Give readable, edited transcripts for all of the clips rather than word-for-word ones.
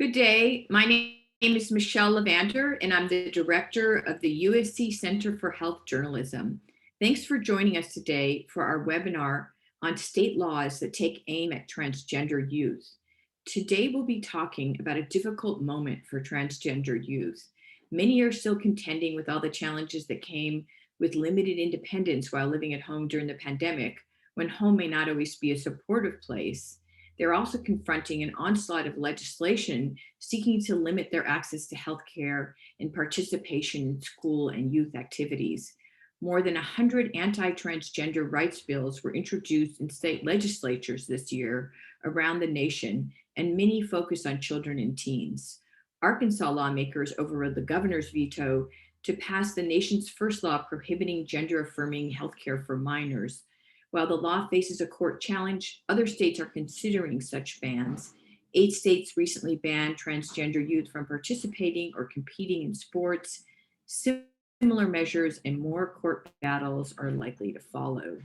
Good day. My name is Michelle Lavander, and I'm the director of the USC Center for Health Journalism. Thanks for joining us today for our webinar on state laws that take aim at transgender youth. Today, we'll be talking about a difficult moment for transgender youth. Many are still contending with all the challenges that came with limited independence while living at home during the pandemic, when home may not always be a supportive place. They're also confronting an onslaught of legislation seeking to limit their access to healthcare and participation in school and youth activities. More than 100 anti-transgender rights bills were introduced in state legislatures this year around the nation, and many focus on children and teens. Arkansas lawmakers overrode the governor's veto to pass the nation's first law prohibiting gender-affirming healthcare for minors. While the law faces a court challenge, other states are considering such bans. 8 states recently banned transgender youth from participating or competing in sports. Similar measures and more court battles are likely to follow.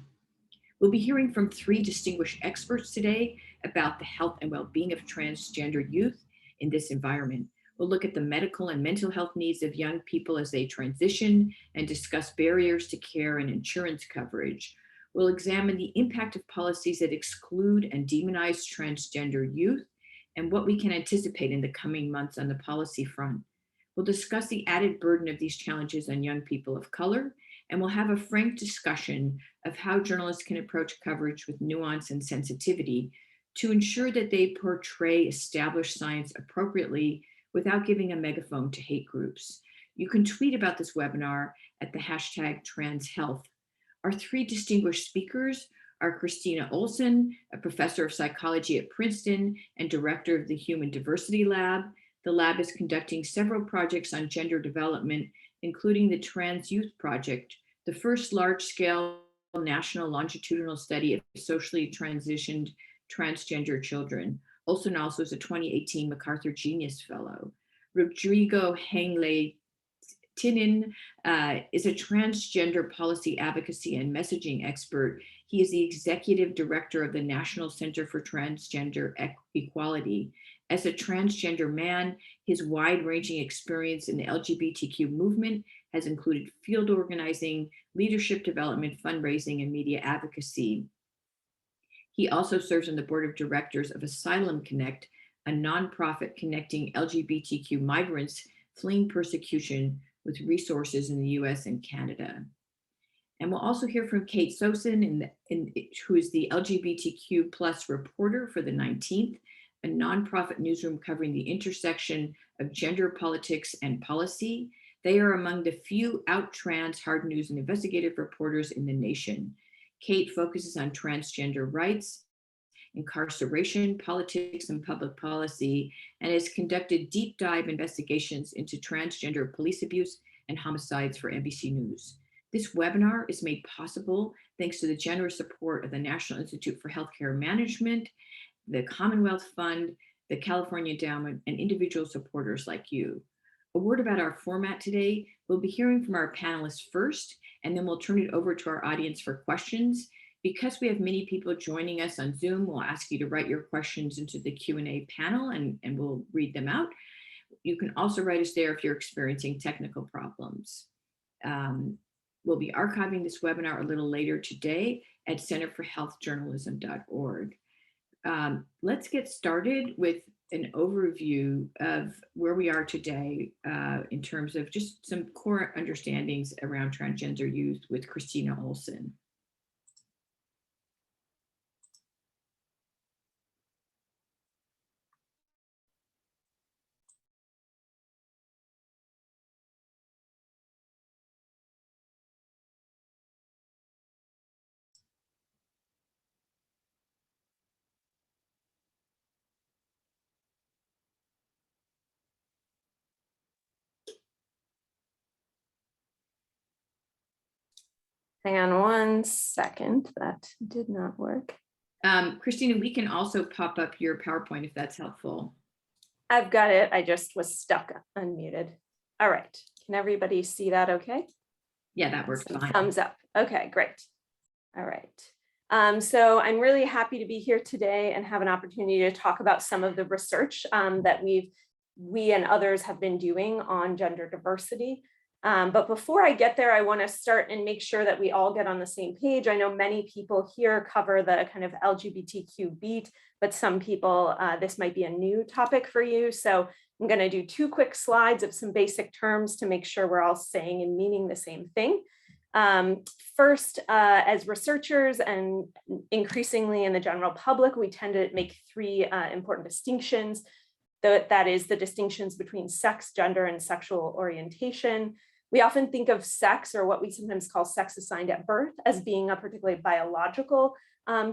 We'll be hearing from 3 distinguished experts today about the health and well-being of transgender youth in this environment. We'll look at the medical and mental health needs of young people as they transition and discuss barriers to care and insurance coverage. We'll examine the impact of policies that exclude and demonize transgender youth and what we can anticipate in the coming months on the policy front. We'll discuss the added burden of these challenges on young people of color, and we'll have a frank discussion of how journalists can approach coverage with nuance and sensitivity to ensure that they portray established science appropriately without giving a megaphone to hate groups. You can tweet about this webinar at the hashtag #transhealth. Our 3 distinguished speakers are Christina Olson, a professor of psychology at Princeton and director of the Human Diversity Lab. The lab is conducting several projects on gender development, including the Trans Youth Project, the first large-scale national longitudinal study of socially transitioned transgender children. Olson also is a 2018 MacArthur Genius Fellow. Rodrigo Tinin is a transgender policy advocacy and messaging expert. He is the executive director of the National Center for Transgender Equality. As a transgender man, his wide-ranging experience in the LGBTQ movement has included field organizing, leadership development, fundraising, and media advocacy. He also serves on the board of directors of Asylum Connect, a nonprofit connecting LGBTQ migrants fleeing persecution with resources in the US and Canada. And we'll also hear from Kate Sosin, who is the LGBTQ plus reporter for the 19th, a nonprofit newsroom covering the intersection of gender politics and policy. They are among the few out-trans hard news and investigative reporters in the nation. Kate focuses on transgender rights, incarceration, politics, and public policy, and has conducted deep dive investigations into transgender police abuse and homicides for NBC News. This webinar is made possible thanks to the generous support of the National Institute for Healthcare Management, the Commonwealth Fund, the California Endowment, and individual supporters like you. A word about our format today. We'll be hearing from our panelists first, and then we'll turn it over to our audience for questions. Because we have many people joining us on Zoom, we'll ask you to write your questions into the Q&A panel and we'll read them out. You can also write us there if you're experiencing technical problems. We'll be archiving this webinar a little later today at centerforhealthjournalism.org. Let's get started with an overview of where we are today in terms of just some core understandings around transgender youth with Christina Olson. Hang on one second, that did not work. Christina, we can also pop up your PowerPoint if that's helpful. I've got it, I just was stuck unmuted. All right, can everybody see that okay? Yeah, that works fine. Thumbs up, okay, great. All right, so I'm really happy to be here today and have an opportunity to talk about some of the research that we've we and others have been doing on gender diversity. But before I get there, I want to start and make sure that we all get on the same page. I know many people here cover the kind of LGBTQ beat, but some people, this might be a new topic for you. So I'm going to do 2 quick slides of some basic terms to make sure we're all saying and meaning the same thing. First, as researchers and increasingly in the general public, we tend to make 3 important distinctions. That is the distinctions between sex, gender, and sexual orientation. We often think of sex, or what we sometimes call sex assigned at birth, as being a particularly biological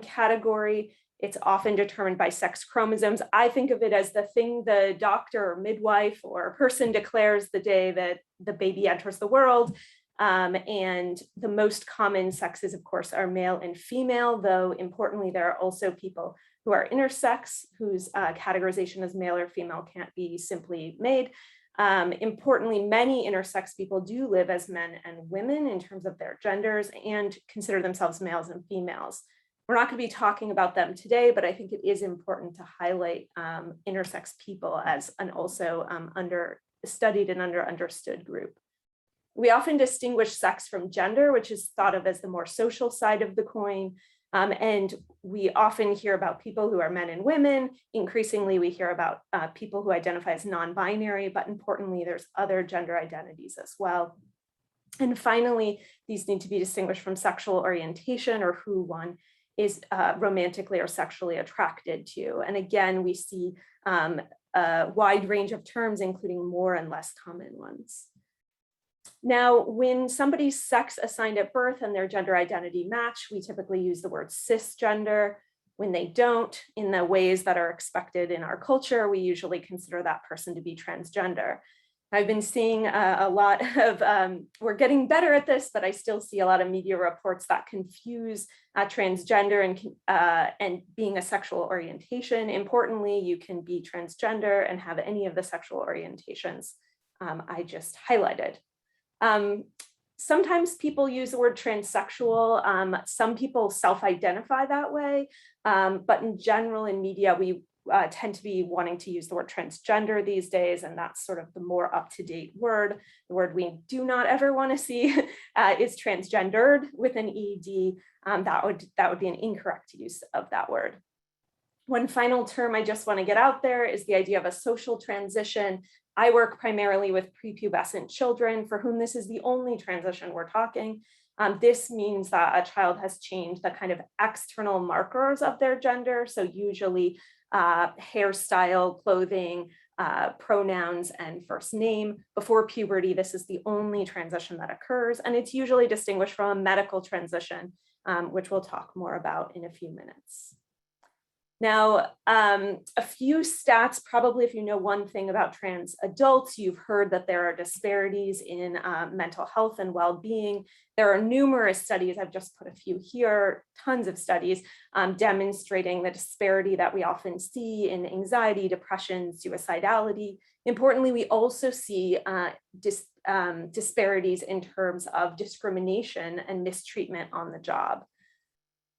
category. It's often determined by sex chromosomes. I think of it as the thing the doctor or midwife or person declares the day that the baby enters the world. And the most common sexes, of course, are male and female, though importantly, there are also people who are intersex, whose categorization as male or female can't be simply made. Importantly, many intersex people do live as men and women in terms of their genders and consider themselves males and females. We're not going to be talking about them today, but I think it is important to highlight intersex people as an also understudied and understood group. We often distinguish sex from gender, which is thought of as the more social side of the coin. And we often hear about people who are men and women. Increasingly, we hear about people who identify as non-binary, but importantly, there's other gender identities as well. And finally, these need to be distinguished from sexual orientation, or who one is romantically or sexually attracted to. And again, we see a wide range of terms, including more and less common ones. Now, when somebody's sex assigned at birth and their gender identity match, we typically use the word cisgender. When they don't, in the ways that are expected in our culture, we usually consider that person to be transgender. I've been seeing a lot of, we're getting better at this, but I still see a lot of media reports that confuse transgender and being a sexual orientation. Importantly, you can be transgender and have any of the sexual orientations I just highlighted. Sometimes people use the word transsexual. Some people self-identify that way, but in general in media, we tend to be wanting to use the word transgender these days, and that's sort of the more up-to-date word. The word we do not ever want to see is transgendered with an ED. That would be an incorrect use of that word. One final term I just want to get out there is the idea of a social transition. I work primarily with prepubescent children for whom this is the only transition we're talking. This means that a child has changed the kind of external markers of their gender. So usually hairstyle, clothing, pronouns, and first name. Before puberty, this is the only transition that occurs. And it's usually distinguished from a medical transition, which we'll talk more about in a few minutes. Now, a few stats, probably if you know one thing about trans adults, you've heard that there are disparities in mental health and well-being. There are numerous studies, I've just put a few here, tons of studies demonstrating the disparity that we often see in anxiety, depression, suicidality. Importantly, we also see disparities in terms of discrimination and mistreatment on the job.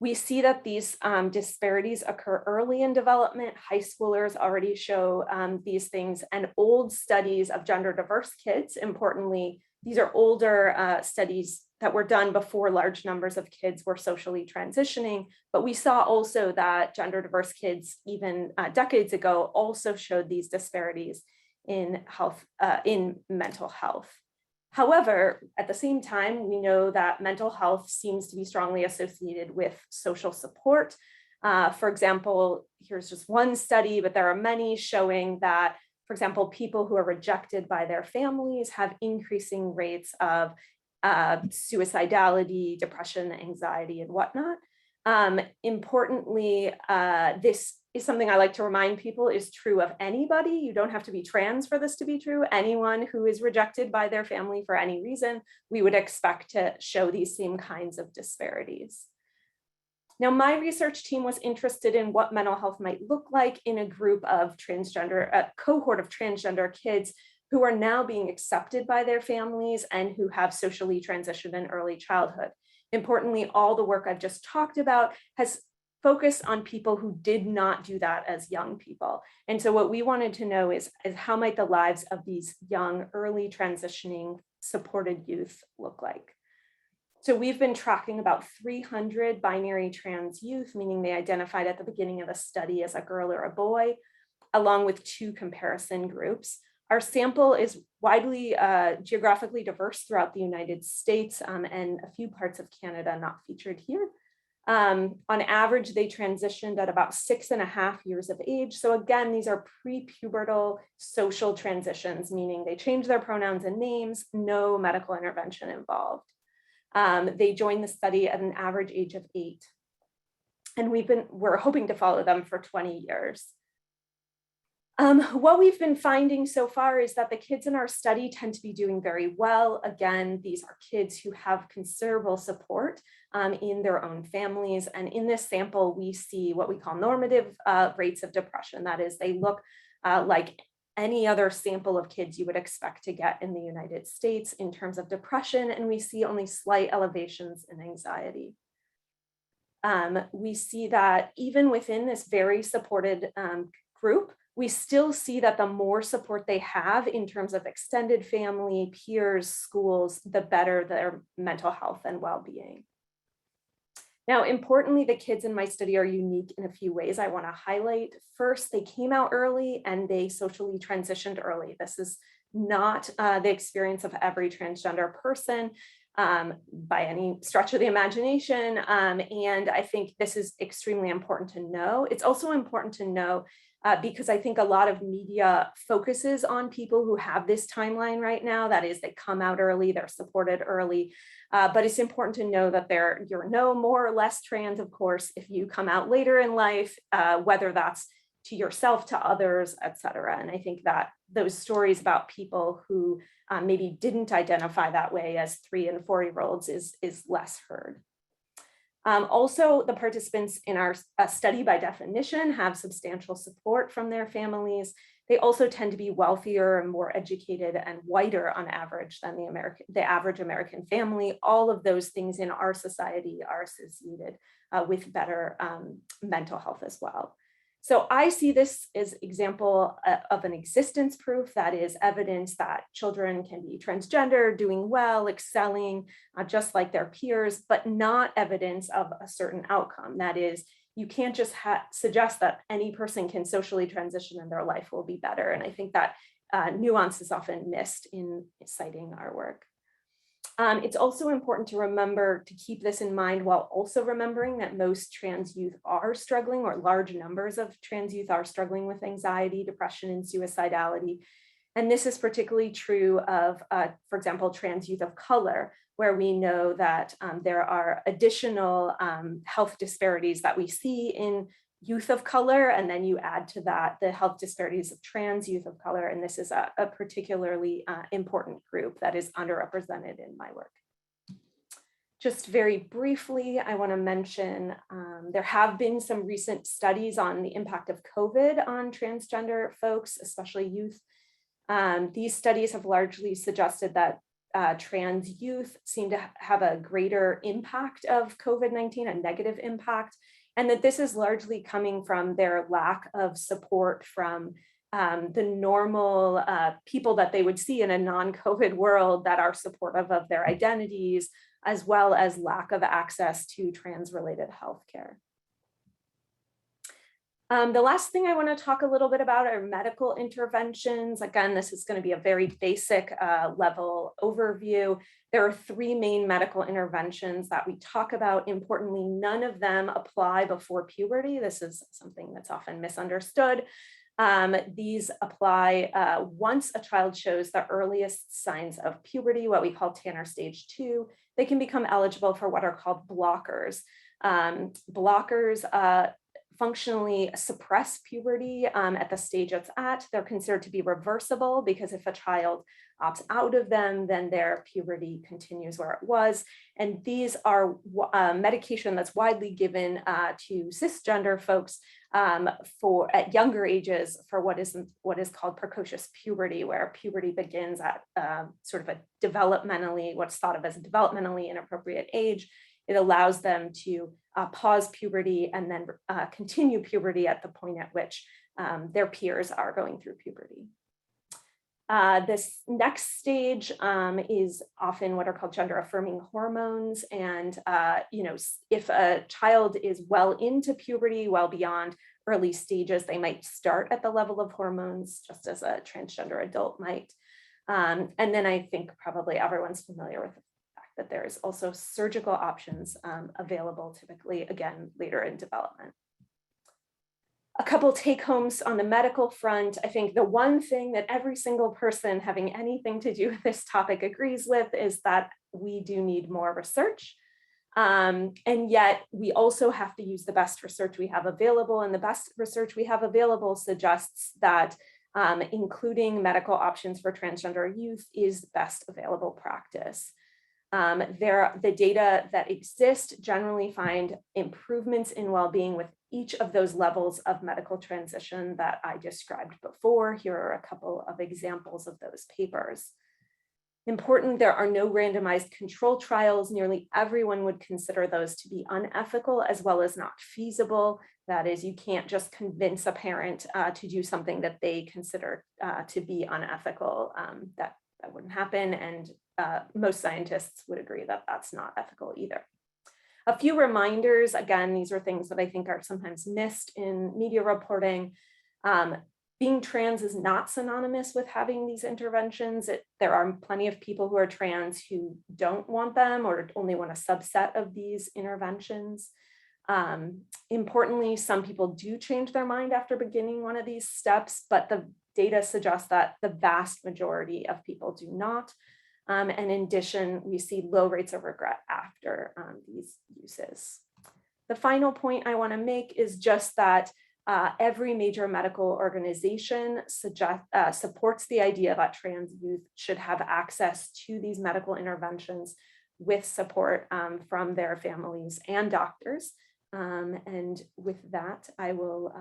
We see that these disparities occur early in development. High schoolers already show these things, and old studies of gender diverse kids, importantly, these are older studies that were done before large numbers of kids were socially transitioning, but we saw also that gender diverse kids, even decades ago, also showed these disparities in health, in mental health. However, at the same time, we know that mental health seems to be strongly associated with social support. For example, here's just one study, but there are many showing that, for example, people who are rejected by their families have increasing rates of suicidality, depression, anxiety, and whatnot. Importantly, this is something I like to remind people is true of anybody. You don't have to be trans for this to be true. Anyone who is rejected by their family for any reason, we would expect to show these same kinds of disparities. Now, my research team was interested in what mental health might look like in a group of a cohort of transgender kids who are now being accepted by their families and who have socially transitioned in early childhood. Importantly, all the work I've just talked about has focus on people who did not do that as young people. And so what we wanted to know is how might the lives of these young, early transitioning supported youth look like? So we've been tracking about 300 binary trans youth, meaning they identified at the beginning of the study as a girl or a boy, along with 2 comparison groups. Our sample is widely geographically diverse throughout the United States and a few parts of Canada not featured here. On average, they transitioned at about 6.5 years of age. So again, these are pre-pubertal social transitions, meaning they change their pronouns and names, no medical intervention involved. They joined the study at an average age of 8. And we're hoping to follow them for 20 years. What we've been finding so far is that the kids in our study tend to be doing very well. Again, these are kids who have considerable support in their own families. And in this sample, we see what we call normative rates of depression. That is, they look like any other sample of kids you would expect to get in the United States in terms of depression, and we see only slight elevations in anxiety. We see that even within this very supported group, we still see that the more support they have in terms of extended family, peers, schools, the better their mental health and well-being. Now, importantly, the kids in my study are unique in a few ways I want to highlight. First, they came out early and they socially transitioned early. This is not the experience of every transgender person by any stretch of the imagination. And I think this is extremely important to know. It's also important to know because I think a lot of media focuses on people who have this timeline right now. That is, they come out early, they're supported early. But it's important to know that you're no more or less trans, of course, if you come out later in life, whether that's to yourself, to others, et cetera. And I think that those stories about people who maybe didn't identify that way as 3 and 4-year-olds is less heard. Also, the participants in our study by definition have substantial support from their families. They also tend to be wealthier and more educated and whiter on average than the average American family. All of those things in our society are associated with better mental health as well. So I see this as example of an existence proof, that is evidence that children can be transgender, doing well, excelling, just like their peers, but not evidence of a certain outcome. That is, you can't just suggest that any person can socially transition and their life will be better. And I think that nuance is often missed in citing our work. It's also important to remember to keep this in mind while also remembering that most trans youth are struggling, or large numbers of trans youth are struggling with anxiety, depression, and suicidality. And this is particularly true of, for example, trans youth of color, where we know that there are additional health disparities that we see in youth of color, and then you add to that the health disparities of trans youth of color, and this is a particularly important group that is underrepresented in my work. Just very briefly, I want to mention there have been some recent studies on the impact of COVID on transgender folks, especially youth. These studies have largely suggested that trans youth seem to have a greater impact of COVID-19, a negative impact, and that this is largely coming from their lack of support from the normal people that they would see in a non-COVID world that are supportive of their identities, as well as lack of access to trans-related healthcare. The last thing I want to talk a little bit about are medical interventions. Again, this is going to be a very basic level overview. There are 3 main medical interventions that we talk about. Importantly, none of them apply before puberty. This is something that's often misunderstood. These apply once a child shows the earliest signs of puberty, what we call Tanner stage 2. They can become eligible for what are called blockers. Blockers functionally suppress puberty at the stage it's at. They're considered to be reversible because if a child opts out of them, then their puberty continues where it was. And these are medication that's widely given to cisgender folks for at younger ages for what is called precocious puberty, where puberty begins at sort of a what's thought of as a developmentally inappropriate age. It allows them to pause puberty and then continue puberty at the point at which their peers are going through puberty. This next stage is often what are called gender affirming hormones. And, if a child is well into puberty, well beyond early stages, they might start at the level of hormones, just as a transgender adult might. And then I think probably everyone's familiar with the fact that there is also surgical options available, typically, again, later in development. A couple take homes on the medical front. I think the one thing that every single person having anything to do with this topic agrees with is that we do need more research. And yet we also have to use the best research we have available, and the best research we have available suggests that including medical options for transgender youth is best available practice. The data that exist generally find improvements in well-being with each of those levels of medical transition that I described before. Here are a couple of examples of those papers. Important, there are no randomized control trials. Nearly everyone would consider those to be unethical as well as not feasible. That is, you can't just convince a parent to do something that they consider to be unethical. That wouldn't happen, and most scientists would agree that that's not ethical either. A few reminders, again, these are things that I think are sometimes missed in media reporting. Being trans is not synonymous with having these interventions. There are plenty of people who are trans who don't want them or only want a subset of these interventions. Importantly, some people do change their mind after beginning one of these steps, but the data suggests that the vast majority of people do not. And in addition, we see low rates of regret after these uses. The final point I want to make is just that every major medical organization supports the idea that trans youth should have access to these medical interventions with support from their families and doctors. And with that, I will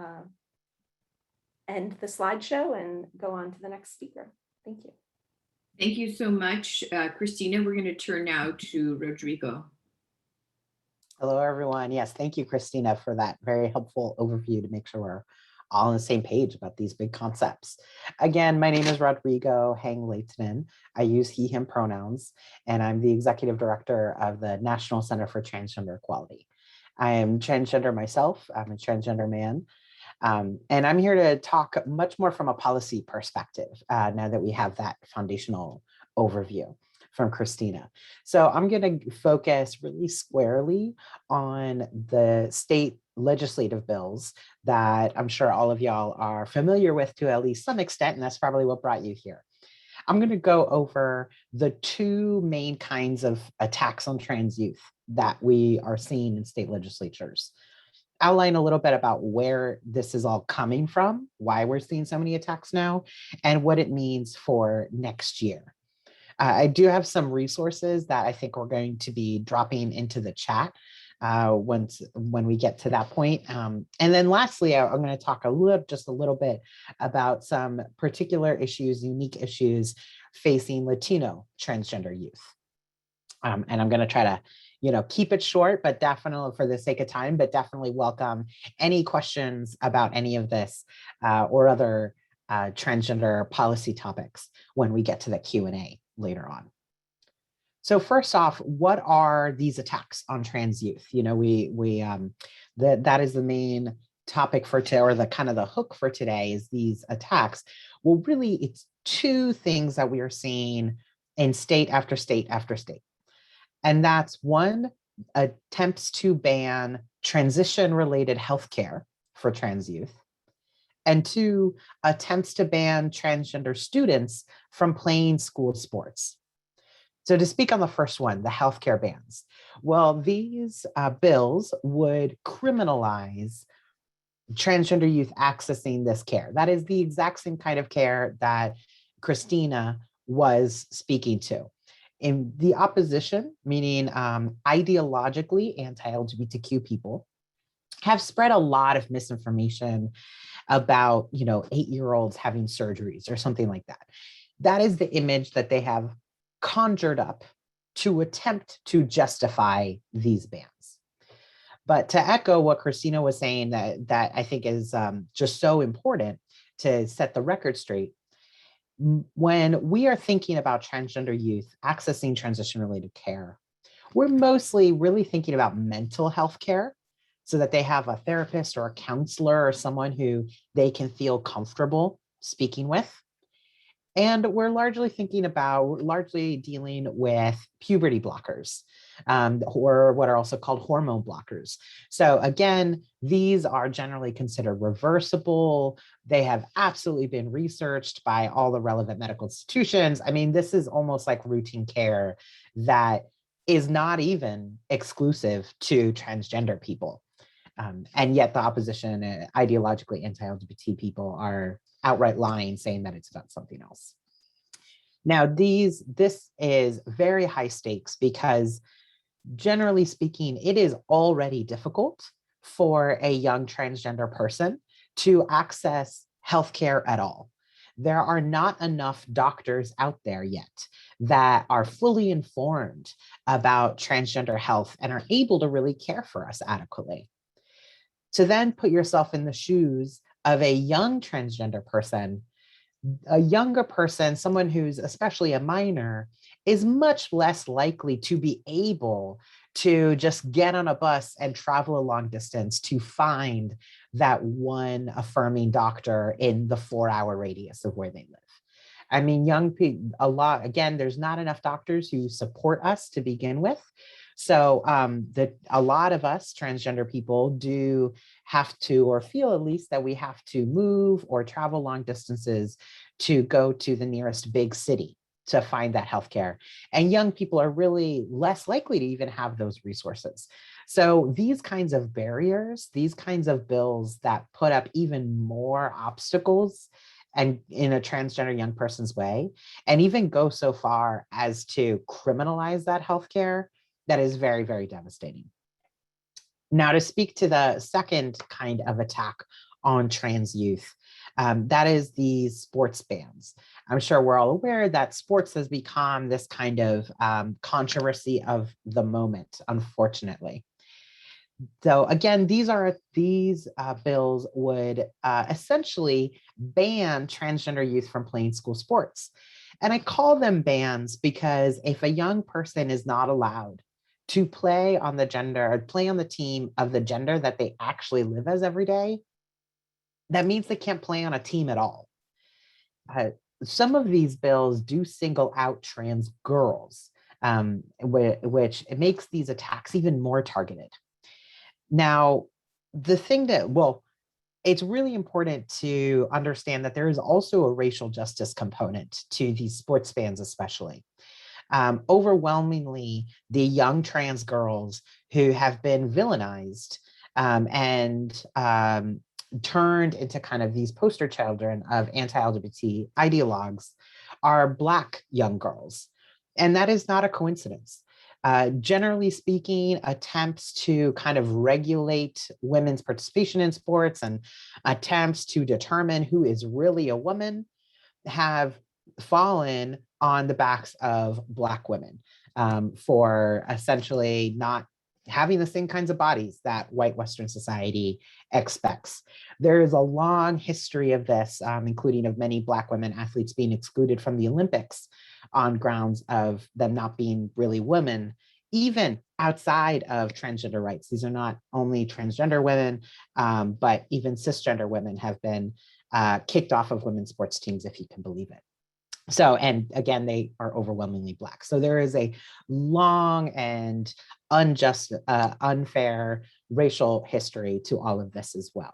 end the slideshow and go on to the next speaker. Thank you. Thank you so much, Christina. We're going to turn now to Rodrigo. Hello, everyone. Yes, thank you, Christina, for that very helpful overview to make sure we're all on the same page about these big concepts. Again, my name is Rodrigo Hang-Leitonen. I use he, him pronouns, and I'm the executive director of the National Center for Transgender Equality. I am transgender myself. I'm a transgender man. And I'm here to talk much more from a policy perspective now that we have that foundational overview from Christina. So I'm going to focus really squarely on the state legislative bills that I'm sure all of y'all are familiar with to at least some extent, and that's probably what brought you here. I'm going to go over the two main kinds of attacks on trans youth that we are seeing in state legislatures. Outline a little bit about where this is all coming from, why we're seeing so many attacks now, and what it means for next year. I do have some resources that I think we're going to be dropping into the chat when we get to that point. And then lastly, I'm going to talk just a little bit about some particular issues, unique issues facing Latino transgender youth. And I'm going to try to keep it short, but definitely for the sake of time, but definitely welcome any questions about any of this or other transgender policy topics when we get to the Q&A later on. So first off, what are these attacks on trans youth? That is the main topic for today, or the kind of the hook for today is these attacks. Well, really, it's two things that we are seeing in state after state after state. And that's one, attempts to ban transition-related healthcare for trans youth, and two, attempts to ban transgender students from playing school sports. So to speak on the first one, the healthcare bans, well, these bills would criminalize transgender youth accessing this care. That is the exact same kind of care that Christina was speaking to. In the opposition, meaning ideologically anti-LGBTQ people, have spread a lot of misinformation about 8-year-olds having surgeries or something like that. That is the image that they have conjured up to attempt to justify these bans. But to echo what Christina was saying, that I think is just so important to set the record straight, when we are thinking about transgender youth accessing transition-related care, we're mostly really thinking about mental health care, so that they have a therapist or a counselor or someone who they can feel comfortable speaking with. And we're largely dealing with puberty blockers, or what are also called hormone blockers. So again, these are generally considered reversible. They have absolutely been researched by all the relevant medical institutions. I mean, this is almost like routine care that is not even exclusive to transgender people. And yet the opposition, ideologically anti-LGBT people, are outright lying, saying that it's about something else. Now, this is very high stakes because, generally speaking, it is already difficult for a young transgender person to access healthcare at all. There are not enough doctors out there yet that are fully informed about transgender health and are able to really care for us adequately. To then put yourself in the shoes of a young transgender person, a younger person, someone who's especially a minor, is much less likely to be able to just get on a bus and travel a long distance to find that one affirming doctor in the 4-hour radius of where they live. I mean, young people, again, there's not enough doctors who support us to begin with. So a lot of us transgender people do have to, or feel at least, that we have to move or travel long distances to go to the nearest big city to find that healthcare. And young people are really less likely to even have those resources. So these kinds of barriers, these kinds of bills that put up even more obstacles and in a transgender young person's way, and even go so far as to criminalize that healthcare, that is very, very devastating. Now, to speak to the second kind of attack on trans youth, that is the sports bans. I'm sure we're all aware that sports has become this kind of controversy of the moment, unfortunately. So again, these bills would essentially ban transgender youth from playing school sports. And I call them bans because if a young person is not allowed to play on the team of the gender that they actually live as every day, that means they can't play on a team at all. Some of these bills do single out trans girls, which it makes these attacks even more targeted. Now, it's really important to understand that there is also a racial justice component to these sports bans, especially. Overwhelmingly, the young trans girls who have been villainized and turned into kind of these poster children of anti-LGBT ideologues are Black young girls. And that is not a coincidence. Generally speaking, attempts to kind of regulate women's participation in sports and attempts to determine who is really a woman have fallen on the backs of Black women for essentially not having the same kinds of bodies that white Western society expects. There is a long history of this, including of many Black women athletes being excluded from the Olympics on grounds of them not being really women, even outside of transgender rights. These are not only transgender women, but even cisgender women have been kicked off of women's sports teams, if you can believe it. So, and again, they are overwhelmingly Black. So there is a long and unjust, unfair racial history to all of this as well.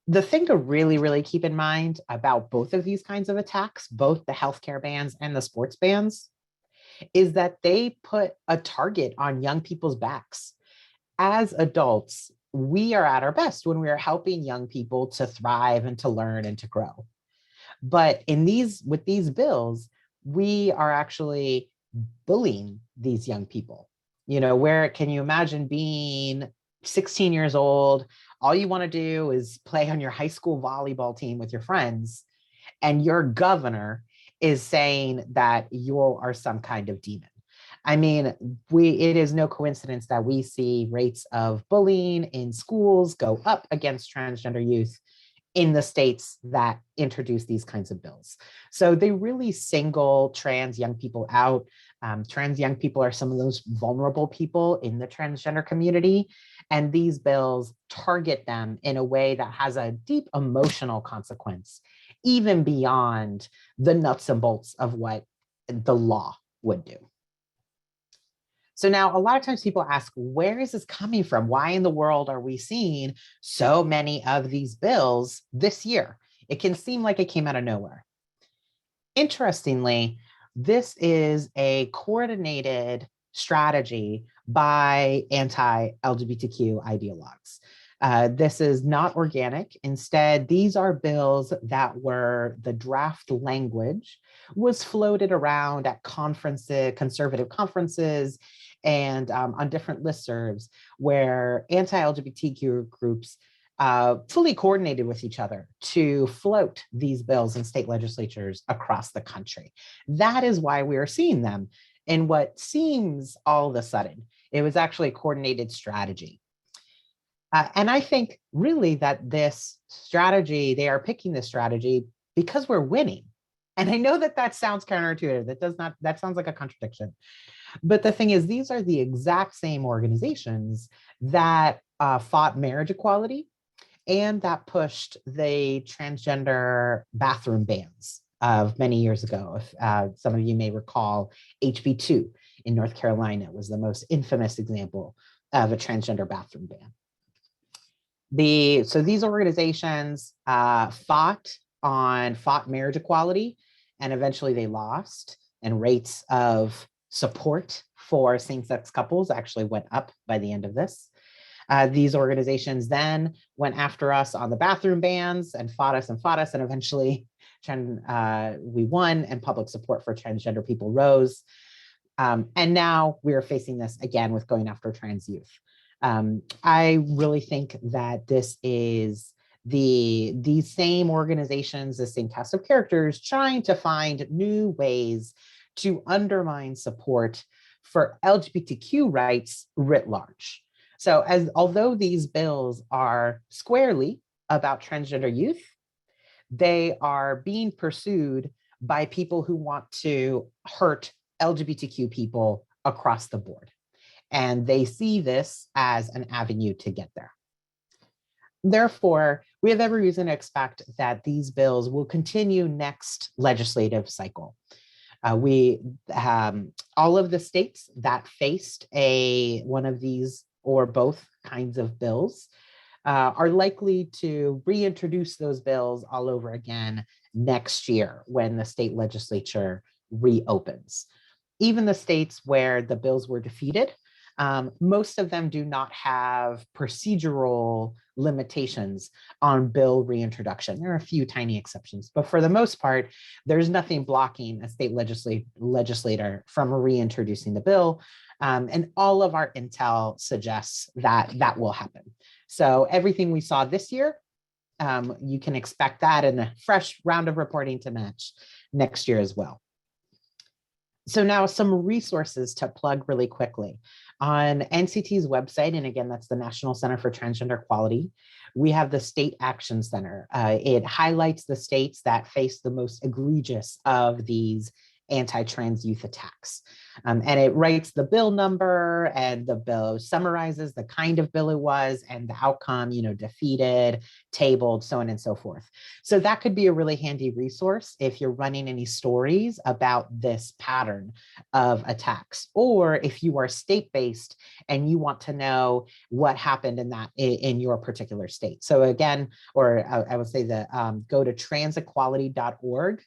The thing to really, really keep in mind about both of these kinds of attacks, both the healthcare bans and the sports bans, is that they put a target on young people's backs. As adults, we are at our best when we are helping young people to thrive and to learn and to grow. But with these bills, we are actually bullying these young people. Where can you imagine being 16 years old? All you want to do is play on your high school volleyball team with your friends, and your governor is saying that you are some kind of demon. I mean, it is no coincidence that we see rates of bullying in schools go up against transgender youth in the states that introduce these kinds of bills. So they really single trans young people out. Trans young people are some of those vulnerable people in the transgender community, and these bills target them in a way that has a deep emotional consequence, even beyond the nuts and bolts of what the law would do. So now a lot of times people ask, where is this coming from? Why in the world are we seeing so many of these bills this year? It can seem like it came out of nowhere. Interestingly, this is a coordinated strategy by anti-LGBTQ ideologues. This is not organic. Instead, these are bills that were the draft language was floated around at conferences, conservative conferences, and on different listservs where anti-LGBTQ groups fully coordinated with each other to float these bills in state legislatures across the country. That is why we are seeing them in what seems all of a sudden. It was actually a coordinated strategy. And I think really that this strategy, they are picking this strategy because we're winning. And I know that that sounds counterintuitive. That sounds like a contradiction. But the thing is, these are the exact same organizations that fought marriage equality and that pushed the transgender bathroom bans of many years ago. If some of you may recall, HB2 in North Carolina was the most infamous example of a transgender bathroom ban. So these organizations fought marriage equality, and eventually they lost, and rates of support for same-sex couples actually went up by the end of this. These organizations then went after us on the bathroom bans and fought us, and eventually we won, and public support for transgender people rose. And now we are facing this again with going after trans youth. I really think that this is these same organizations, the same cast of characters trying to find new ways to undermine support for LGBTQ rights writ large. So although these bills are squarely about transgender youth, they are being pursued by people who want to hurt LGBTQ people across the board. And they see this as an avenue to get there. Therefore, we have every reason to expect that these bills will continue next legislative cycle. All of the states that faced one of these or both kinds of bills are likely to reintroduce those bills all over again next year when the state legislature reopens. Even the states where the bills were defeated, most of them do not have procedural limitations on bill reintroduction. There are a few tiny exceptions, but for the most part, there's nothing blocking a state legislator from reintroducing the bill. And all of our intel suggests that that will happen. So everything we saw this year, you can expect that in a fresh round of reporting to match next year as well. So now some resources to plug really quickly. On NCT's website, and again, that's the National Center for Transgender Equality, we have the State Action Center. It highlights the states that face the most egregious of these anti-trans youth attacks. And it writes the bill number, and the bill summarizes the kind of bill it was and the outcome, defeated, tabled, so on and so forth. So that could be a really handy resource if you're running any stories about this pattern of attacks, or if you are state-based and you want to know what happened in your particular state. So again, or I would say that go to transequality.org.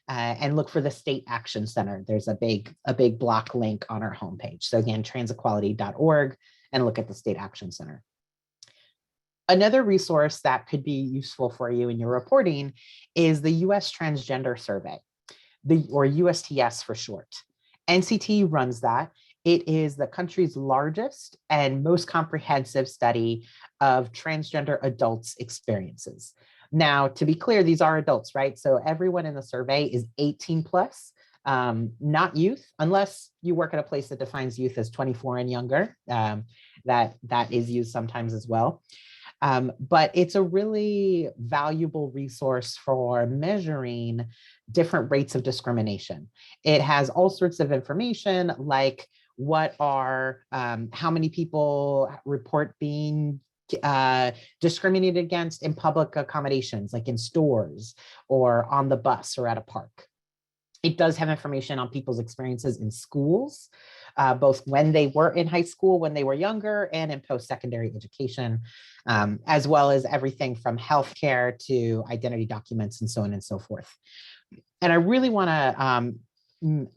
And look for the State Action Center. There's a big block link on our homepage. So again, transequality.org, and look at the State Action Center. Another resource that could be useful for you in your reporting is the US Transgender Survey, or USTS for short. NCT runs that. It is the country's largest and most comprehensive study of transgender adults' experiences. Now, to be clear, these are adults, right? So everyone in the survey is 18 plus. not youth, unless you work at a place that defines youth as 24 and younger. That is used sometimes as well. But it's a really valuable resource for measuring different rates of discrimination. It has all sorts of information like how many people report being discriminated against in public accommodations, like in stores or on the bus or at a park. It does have information on people's experiences in schools, both when they were in high school, when they were younger, and in post-secondary education, as well as everything from healthcare to identity documents and so on and so forth. And I really want to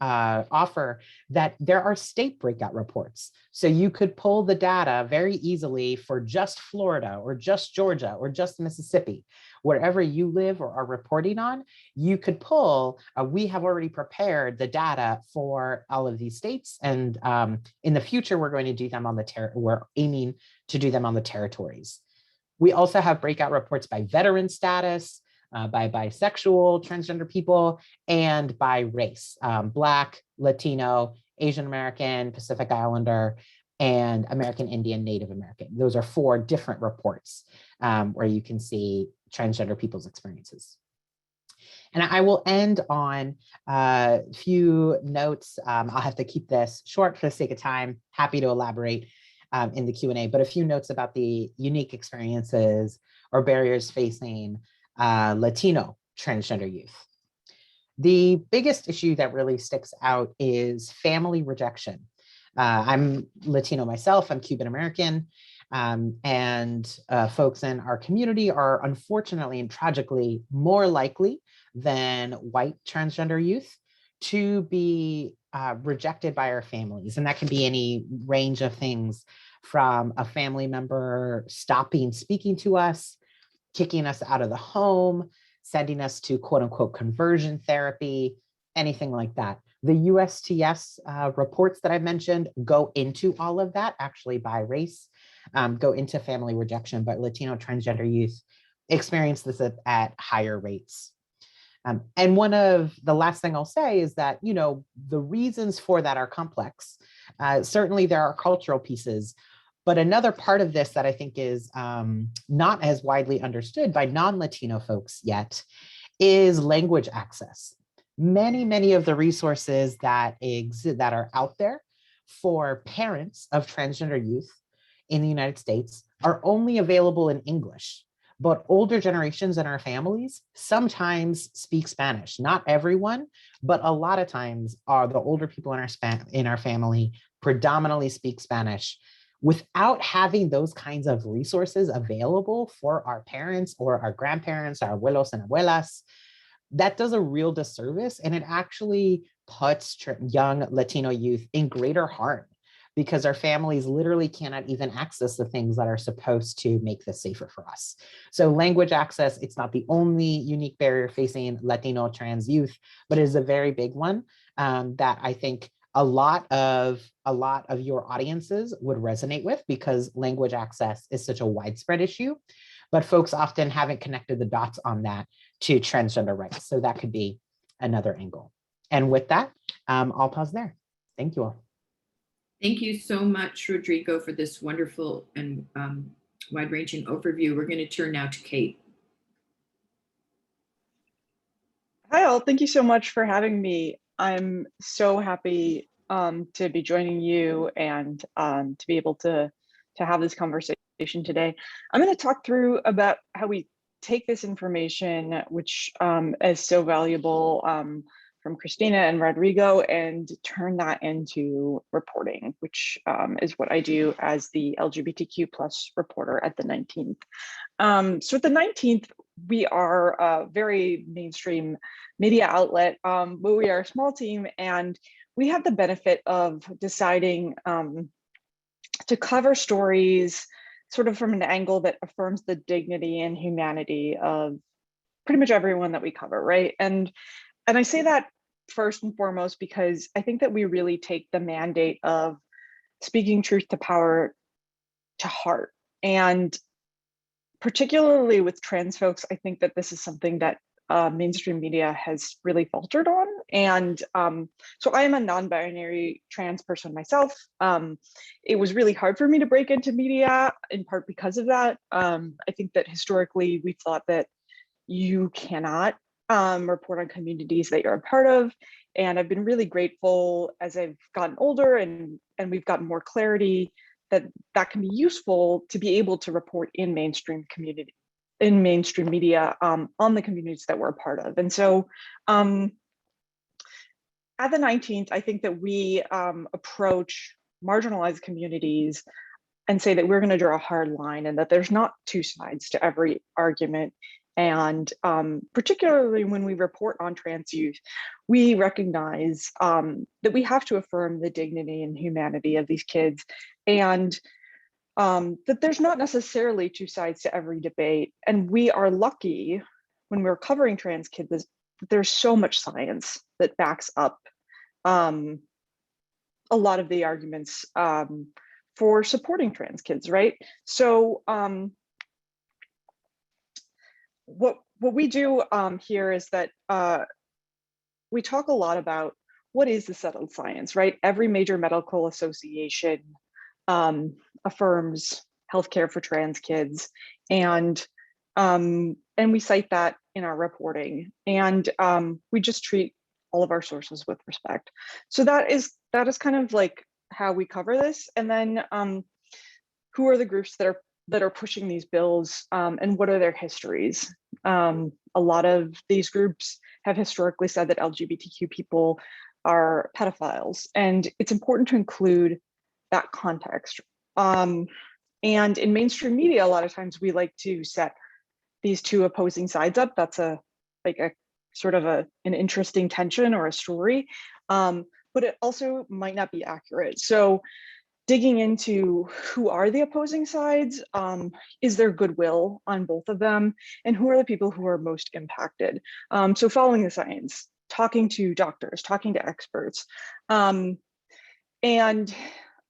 offer that there are state breakout reports. So you could pull the data very easily for just Florida or just Georgia or just Mississippi. Wherever you live or are reporting on, you could pull, we have already prepared the data for all of these states. And in the future, we're going to do them on we're aiming to do them on the territories. We also have breakout reports by veteran status, by bisexual, transgender people, and by race, Black, Latino, Asian American, Pacific Islander, and American Indian, Native American. Those are 4 different reports where you can see transgender people's experiences. And I will end on a few notes. I'll have to keep this short for the sake of time. Happy to elaborate in the Q&A, but a few notes about the unique experiences or barriers facing Latino transgender youth. The biggest issue that really sticks out is family rejection. I'm Latino myself, I'm Cuban American, and folks in our community are unfortunately and tragically more likely than white transgender youth to be rejected by our families. And that can be any range of things, from a family member stopping speaking to us, kicking us out of the home, sending us to quote unquote conversion therapy, anything like that. The USTS reports that I mentioned go into all of that, actually by race, go into family rejection, but Latino transgender youth experience this at higher rates. And one of the last thing I'll say is that, the reasons for that are complex. Certainly there are cultural pieces, but another part of this that I think is not as widely understood by non-Latino folks yet is language access. Many of the resources that are out there for parents of transgender youth in the United States are only available in English. But older generations in our families sometimes speak Spanish. Not everyone, but a lot of times the older people in our family predominantly speak Spanish. Without having those kinds of resources available for our parents or our grandparents, our abuelos and abuelas, that does a real disservice, and it actually puts young Latino youth in greater harm because our families literally cannot even access the things that are supposed to make this safer for us. So language access, it's not the only unique barrier facing Latino trans youth, but it is a very big one that I think a lot of your audiences would resonate with, because language access is such a widespread issue, but folks often haven't connected the dots on that to transgender rights. So that could be another angle. And with that, I'll pause there. Thank you all. Thank you so much, Rodrigo, for this wonderful and wide-ranging overview. We're going to turn now to Kate. Hi all, thank you so much for having me. I'm so happy to be joining you and to be able to have this conversation today. I'm going to talk through about how we take this information, which is so valuable from Christina and Rodrigo, and turn that into reporting, which is what I do as the LGBTQ+ reporter at the 19th. So at the 19th, we are a very mainstream media outlet, but we are a small team, and we have the benefit of deciding to cover stories sort of from an angle that affirms the dignity and humanity of pretty much everyone that we cover, right? And I say that first and foremost because I think that we really take the mandate of speaking truth to power to heart. And particularly with trans folks, I think that this is something that mainstream media has really faltered on And so I am a non-binary trans person myself. It was really hard for me to break into media, in part because of that. I think that historically we've thought that you cannot report on communities that you're a part of. And I've been really grateful as I've gotten older and we've gotten more clarity that can be useful to be able to report in mainstream media on the communities that we're a part of. And so at the 19th, I think that we approach marginalized communities and say that we're going to draw a hard line and that there's not two sides to every argument. And particularly when we report on trans youth, we recognize that we have to affirm the dignity and humanity of these kids, and that there's not necessarily two sides to every debate. And we are lucky when we're covering trans kids that there's so much science that backs up a lot of the arguments for supporting trans kids, right? So what we do here is that we talk a lot about what is the settled science, right? Every major medical association affirms healthcare for trans kids, and we cite that in our reporting, and we just treat all of our sources with respect. So that is kind of like how we cover this. And then who are the groups that are pushing these bills, and what are their histories? A lot of these groups have historically said that LGBTQ people are pedophiles, and it's important to include that context. And in mainstream media, a lot of times we like to set these two opposing sides up. That's a sort of an interesting tension or a story, but it also might not be accurate. So digging into who are the opposing sides, is there goodwill on both of them, and who are the people who are most impacted? So following the science, talking to doctors, talking to experts. And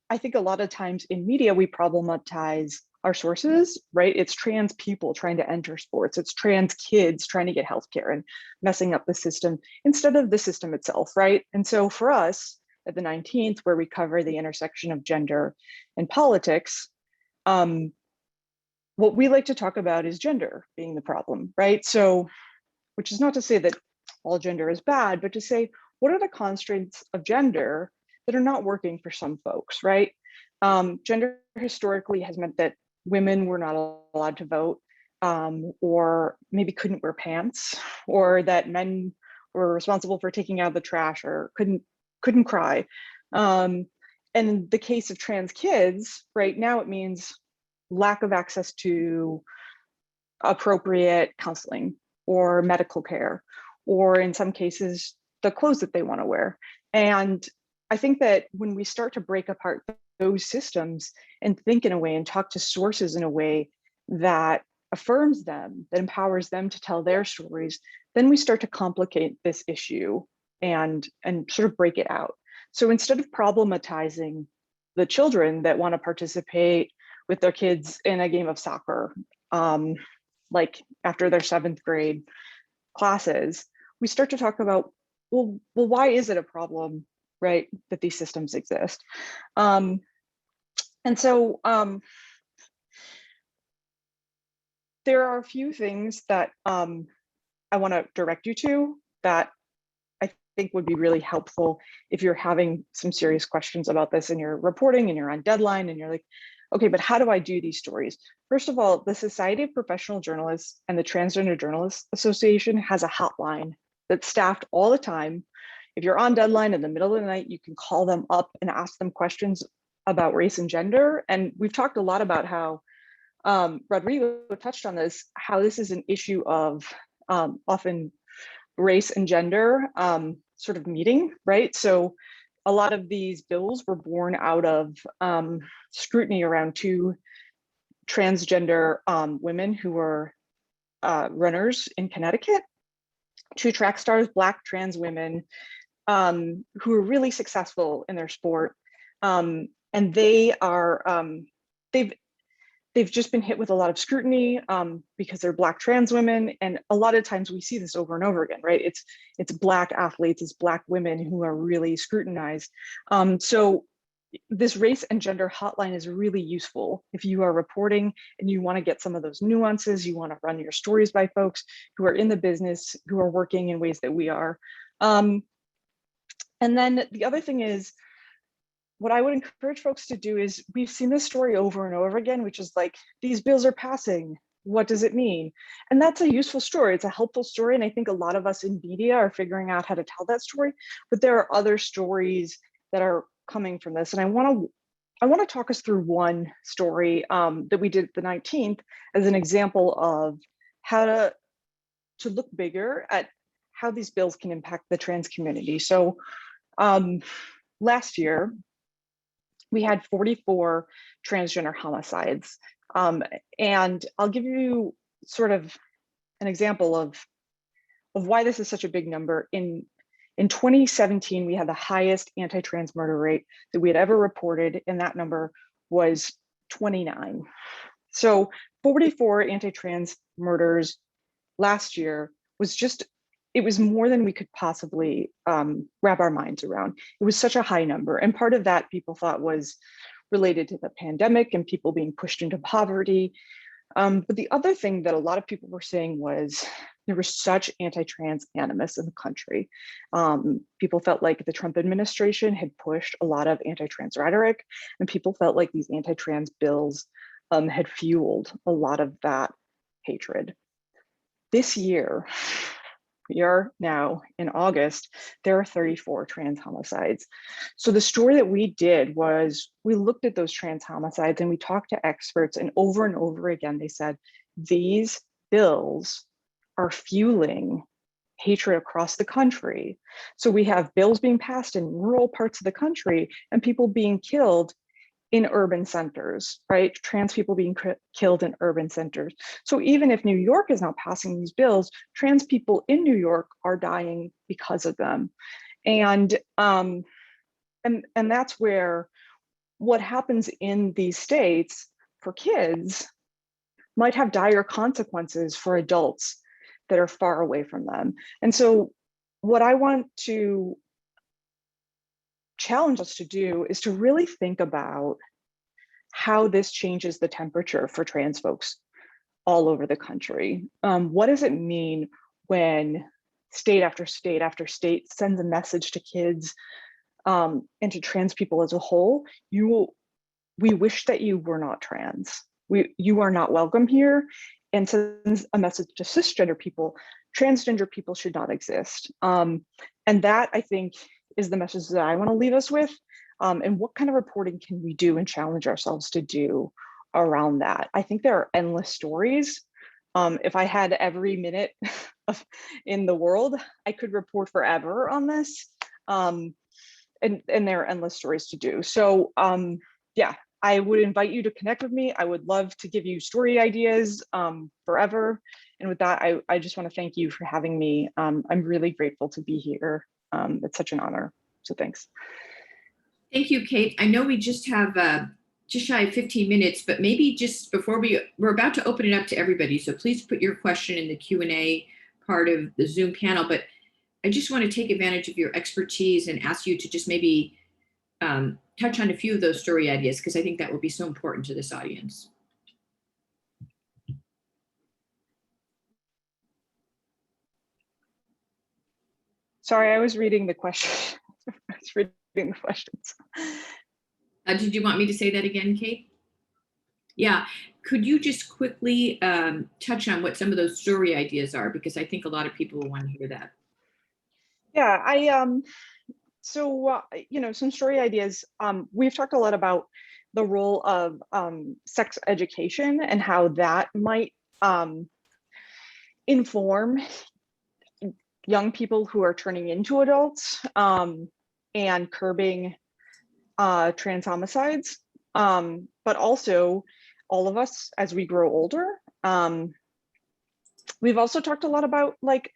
I think a lot of times in media, we problematize our sources, right? It's trans people trying to enter sports. It's trans kids trying to get healthcare and messing up the system instead of the system itself, right? And so for us, at the 19th, where we cover the intersection of gender and politics, what we like to talk about is gender being the problem, right? So, which is not to say that all gender is bad, but to say, what are the constraints of gender that are not working for some folks, right? Gender historically has meant that women were not allowed to vote, or maybe couldn't wear pants, or that men were responsible for taking out the trash or couldn't cry. And in the case of trans kids, right now it means lack of access to appropriate counseling or medical care, or in some cases, the clothes that they want to wear. And I think that when we start to break apart those systems and think in a way and talk to sources in a way that affirms them, that empowers them to tell their stories, then we start to complicate this issue and sort of break it out. So instead of problematizing the children that want to participate with their kids in a game of soccer, like after their 7th grade classes, we start to talk about, well, why is it a problem, right, that these systems exist? And so there are a few things that I want to direct you to that I think would be really helpful if you're having some serious questions about this and you're reporting and you're on deadline and you're like, okay, but how do I do these stories? First of all, the Society of Professional Journalists and the Transgender Journalists Association has a hotline that's staffed all the time. If you're on deadline in the middle of the night, you can call them up and ask them questions about race and gender. And we've talked a lot about how Rodrigo touched on this, how this is an issue of often race and gender sort of meeting, right? So a lot of these bills were born out of scrutiny around 2 transgender women who were runners in Connecticut, 2 track stars, Black trans women who are really successful in their sport. And they are, they've they've just been hit with a lot of scrutiny because they're Black trans women. And a lot of times we see this over and over again, right? It's Black athletes, it's Black women who are really scrutinized. So this race and gender hotline is really useful if you are reporting and you want to get some of those nuances, you want to run your stories by folks who are in the business, who are working in ways that we are. And then the other thing is, what I would encourage folks to do is, we've seen this story over and over again, which is like, these bills are passing, what does it mean? And that's a useful story, it's a helpful story. And I think a lot of us in media are figuring out how to tell that story, but there are other stories that are coming from this. And I want to talk us through one story that we did the 19th as an example of how to look bigger at how these bills can impact the trans community. So last year, we had 44 transgender homicides. And I'll give you sort of an example of why this is such a big number. In 2017, we had the highest anti-trans murder rate that we had ever reported, and that number was 29. So 44 anti-trans murders last year was just, it was more than we could possibly wrap our minds around. It was such a high number. And part of that people thought was related to the pandemic and people being pushed into poverty. But the other thing that a lot of people were saying was there was such anti-trans animus in the country. People felt like the Trump administration had pushed a lot of anti-trans rhetoric, and people felt like these anti-trans bills had fueled a lot of that hatred. This year, we are now in August, there are 34 trans homicides. So the story that we did was we looked at those trans homicides and we talked to experts, and over again, they said, these bills are fueling hatred across the country. So we have bills being passed in rural parts of the country and people being killed in urban centers, right? Trans people being killed in urban centers. So even if New York is not passing these bills, trans people in New York are dying because of them. And that's where what happens in these states for kids might have dire consequences for adults that are far away from them. And so what I want to challenge us to do is to really think about how this changes the temperature for trans folks all over the country. What does it mean when state after state after state sends a message to kids and to trans people as a whole? We wish that you were not trans. You are not welcome here, and sends a message to cisgender people. Transgender people should not exist. And that, I think, is the message that I want to leave us with. And what kind of reporting can we do and challenge ourselves to do around that? I think there are endless stories. If I had every minute in the world, I could report forever on this. And there are endless stories to do. So yeah, I would invite you to connect with me. I would love to give you story ideas forever. And with that, I just want to thank you for having me. I'm really grateful to be here. It's such an honor. So thanks. Thank you, Kate. I know we just have just shy of 15 minutes, but maybe just before we're about to open it up to everybody. So please put your question in the Q&A part of the Zoom panel. But I just want to take advantage of your expertise and ask you to just maybe touch on a few of those story ideas, because I think that will be so important to this audience. Sorry, I was reading the question. I was reading the questions. Did you want me to say that again, Kate? Yeah, could you just quickly touch on what some of those story ideas are? Because I think a lot of people will want to hear that. Yeah, so you know, some story ideas. We've talked a lot about the role of sex education and how that might inform young people who are turning into adults and curbing trans homicides, but also all of us as we grow older. We've also talked a lot about like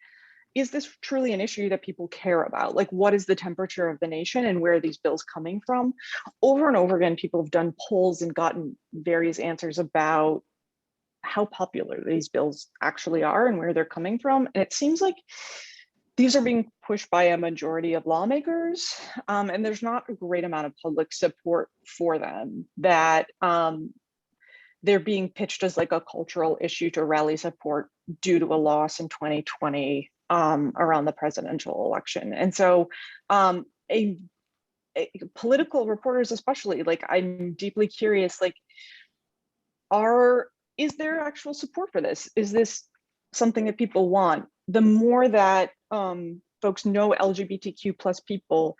is this truly an issue that people care about? Like, what is the temperature of the nation and where are these bills coming from? Over and over again, people have done polls and gotten various answers about how popular these bills actually are and where they're coming from. And it seems like these are being pushed by a majority of lawmakers, and there's not a great amount of public support for them, that they're being pitched as like a cultural issue to rally support due to a loss in 2020 around the presidential election. And so political reporters especially, like, I'm deeply curious, like, is there actual support for this? Is this something that people want? The more that folks know LGBTQ plus people,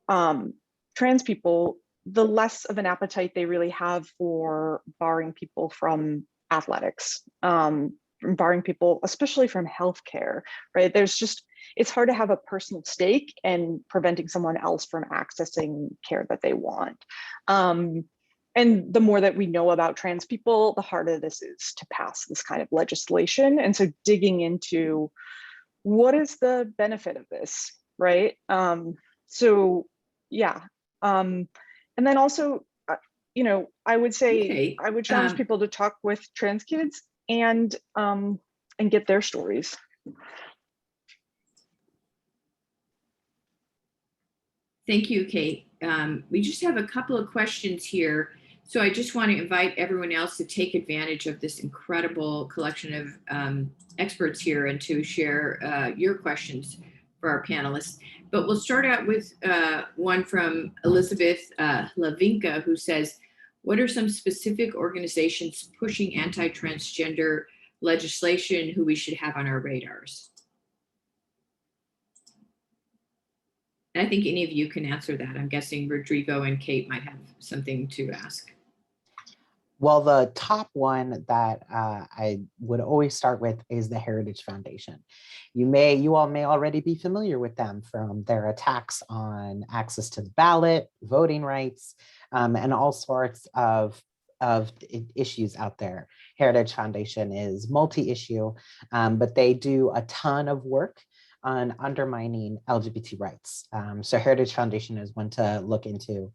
trans people, the less of an appetite they really have for barring people from athletics, barring people, especially from healthcare, right? It's hard to have a personal stake in preventing someone else from accessing care that they want. And the more that we know about trans people, the harder this is to pass this kind of legislation. And so digging into what is the benefit of this, right? So yeah. And then also, I would say, Okay. I would challenge people to talk with trans kids and get their stories. Thank you, Kate. We just have a couple of questions here. So I just want to invite everyone else to take advantage of this incredible collection of experts here and to share your questions for our panelists. But we'll start out with one from Elizabeth Lavinka, who says, what are some specific organizations pushing anti-transgender legislation who we should have on our radars? And I think any of you can answer that. I'm guessing Rodrigo and Kate might have something to ask. Well, the top one that I would always start with is the Heritage Foundation. You all may already be familiar with them from their attacks on access to the ballot, voting rights, and all sorts of issues out there. Heritage Foundation is multi-issue, but they do a ton of work on undermining LGBT rights. So Heritage Foundation is one to look into.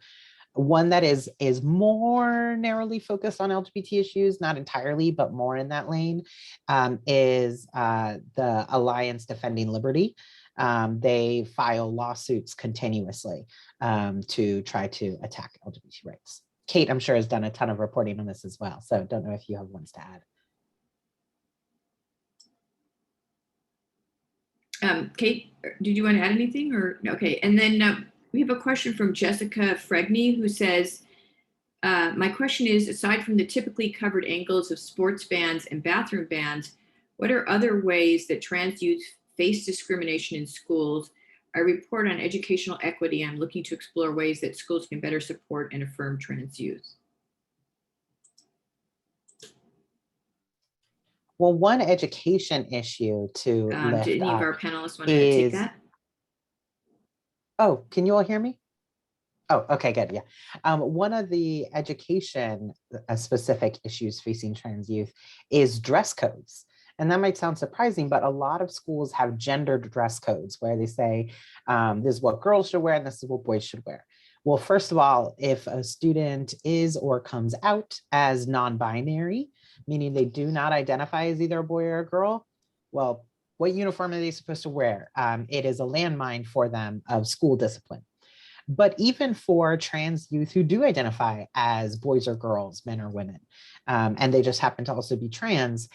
One that is more narrowly focused on LGBT issues, not entirely, but more in that lane, is the Alliance Defending Liberty. They file lawsuits continuously to try to attack LGBT rights. Kate, I'm sure, has done a ton of reporting on this as well, so don't know if you have ones to add. Kate, did you want to add anything or okay? And then we have a question from Jessica Fregni, who says, my question is, aside from the typically covered angles of sports bans and bathroom bans, what are other ways that trans youth face discrimination in schools? I report on educational equity. I'm looking to explore ways that schools can better support and affirm trans youth. Well, one education issue to lift do any of up our panelists want to take that? Oh, can you all hear me? Oh, okay, good. Yeah. One of the education specific issues facing trans youth is dress codes. And that might sound surprising, but a lot of schools have gendered dress codes where they say, this is what girls should wear and this is what boys should wear. Well, first of all, if a student is or comes out as non-binary, meaning they do not identify as either a boy or a girl, well, what uniform are they supposed to wear? It is a landmine for them of school discipline. But even for trans youth who do identify as boys or girls, men or women, and they just happen to also be trans,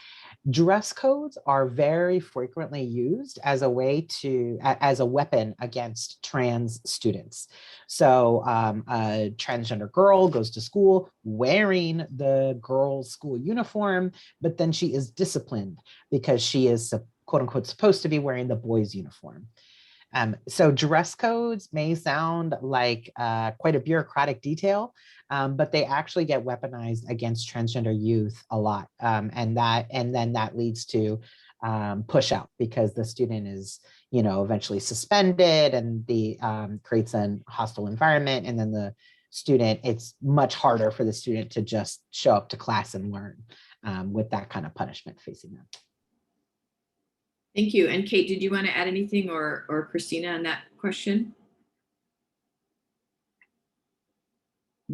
dress codes are very frequently used as a way to, as a weapon against trans students. So a transgender girl goes to school wearing the girl's school uniform, but then she is disciplined because she is quote unquote supposed to be wearing the boy's uniform. So dress codes may sound like quite a bureaucratic detail, but they actually get weaponized against transgender youth a lot. And then that leads to push out because the student is, eventually suspended and the creates an hostile environment. And then the student, it's much harder for the student to just show up to class and learn with that kind of punishment facing them. Thank you. And Kate, did you want to add anything, or Christina, on that question?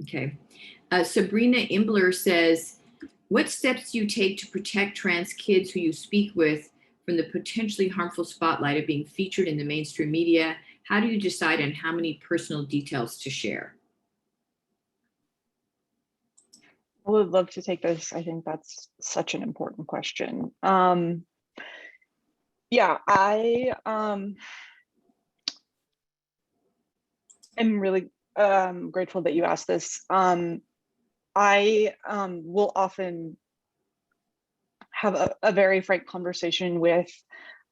Okay. Sabrina Embler says, what steps do you take to protect trans kids who you speak with from the potentially harmful spotlight of being featured in the mainstream media? How do you decide on how many personal details to share? I would love to take this. I think that's such an important question. Yeah, I am really grateful that you asked this. I will often have a very frank conversation with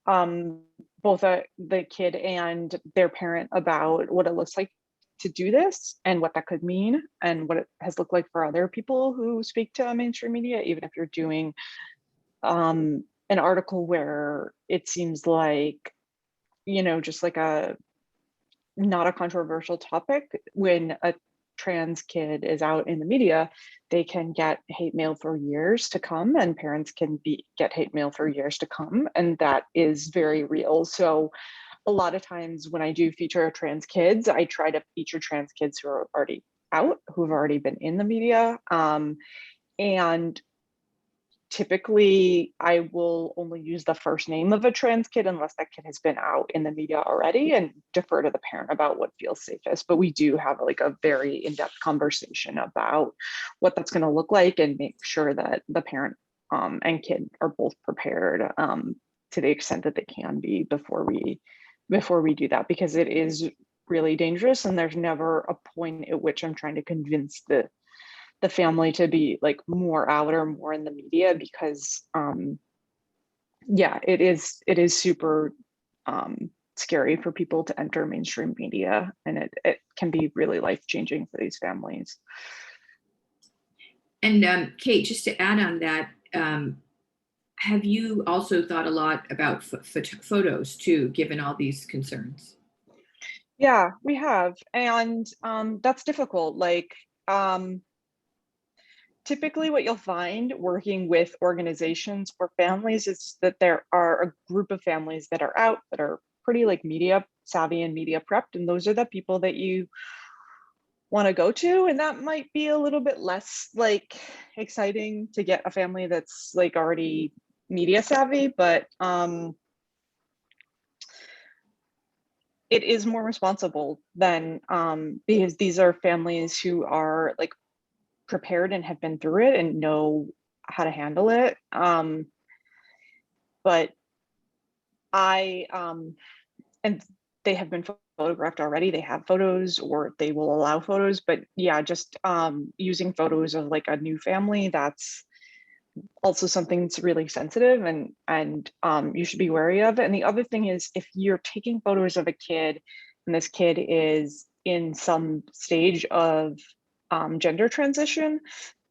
both the kid and their parent about what it looks like to do this and what that could mean and what it has looked like for other people who speak to mainstream media, even if you're doing an article where it seems like, you know, just like not a controversial topic. When a trans kid is out in the media, they can get hate mail for years to come, and parents can get hate mail for years to come, and that is very real. So a lot of times when I do feature trans kids, I try to feature trans kids who are already out, who've already been in the media. And typically I will only use the first name of a trans kid unless that kid has been out in the media already, and defer to the parent about what feels safest. But we do have like a very in-depth conversation about what that's going to look like, and make sure that the parent and kid are both prepared to the extent that they can be before we do that, because it is really dangerous, and there's never a point at which I'm trying to convince the family to be like more out or more in the media, because yeah, it is super scary for people to enter mainstream media, and it can be really life-changing for these families. And Kate, just to add on that, have you also thought a lot about photos too, given all these concerns? Yeah, we have, and that's difficult. Like typically what you'll find working with organizations or families is that there are a group of families that are out, that are pretty like media savvy and media prepped, and those are the people that you want to go to. And that might be a little bit less like exciting to get a family that's like already media savvy, but it is more responsible than because these are families who are like prepared and have been through it and know how to handle it. But and they have been photographed already. They have photos, or they will allow photos. But yeah, just using photos of like a new family, that's also something that's really sensitive, and you should be wary of it. And the other thing is, if you're taking photos of a kid and this kid is in some stage of gender transition,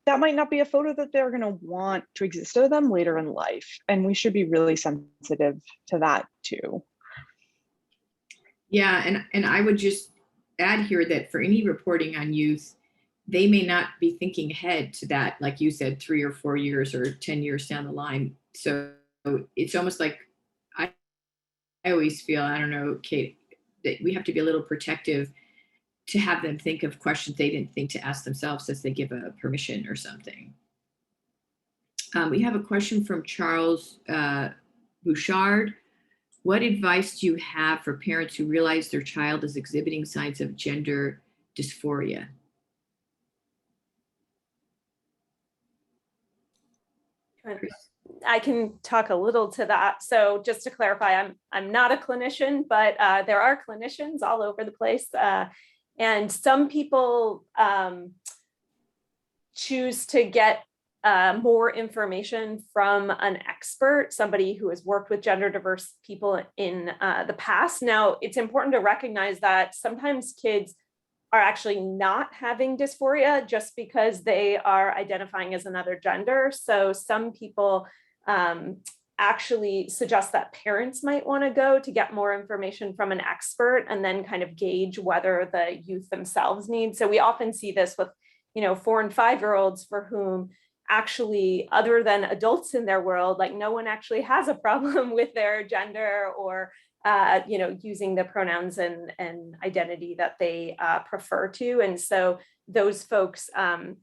that might not be a photo that they're going to want to exist of them later in life. And we should be really sensitive to that too. Yeah, and I would just add here that for any reporting on youth, they may not be thinking ahead to that, like you said, 3 or 4 years or 10 years down the line. So it's almost like I always feel, I don't know, Kate, that we have to be a little protective to have them think of questions they didn't think to ask themselves as they give a permission or something. We have a question from Charles Bouchard. What advice do you have for parents who realize their child is exhibiting signs of gender dysphoria? I can talk a little to that. So just to clarify, I'm not a clinician, but there are clinicians all over the place. And some people choose to get more information from an expert, somebody who has worked with gender diverse people in the past. Now, it's important to recognize that sometimes kids are actually not having dysphoria just because they are identifying as another gender. So some people actually suggest that parents might want to go to get more information from an expert and then kind of gauge whether the youth themselves need. So we often see this with, 4 and 5-year-olds for whom actually, other than adults in their world, like no one actually has a problem with their gender or using the pronouns and identity that they prefer to. And so those folks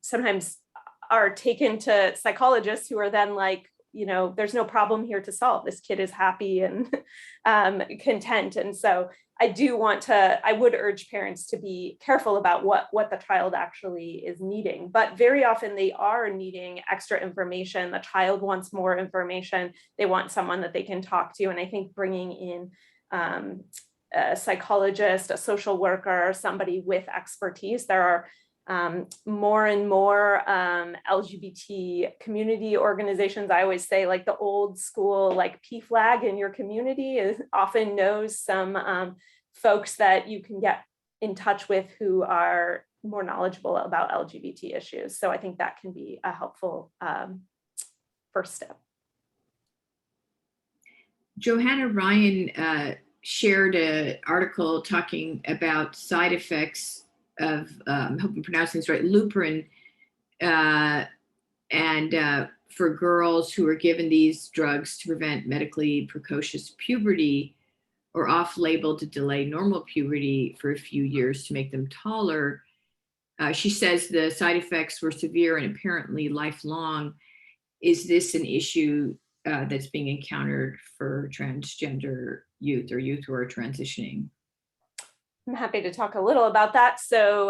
sometimes are taken to psychologists who are then like, there's no problem here to solve. This kid is happy and content. And so I would urge parents to be careful about what the child actually is needing. But very often they are needing extra information. The child wants more information. They want someone that they can talk to. And I think bringing in a psychologist, a social worker, somebody with expertise. There are more and more LGBT community organizations. I always say like the old school, like PFLAG in your community often knows some folks that you can get in touch with who are more knowledgeable about LGBT issues. So I think that can be a helpful first step. Johanna Ryan shared an article talking about side effects of, I hope I'm pronouncing this right, Lupron, and for girls who are given these drugs to prevent medically precocious puberty or off-label to delay normal puberty for a few years to make them taller. She says the side effects were severe and apparently lifelong. Is this an issue that's being encountered for transgender youth or youth who are transitioning? I'm happy to talk a little about that. So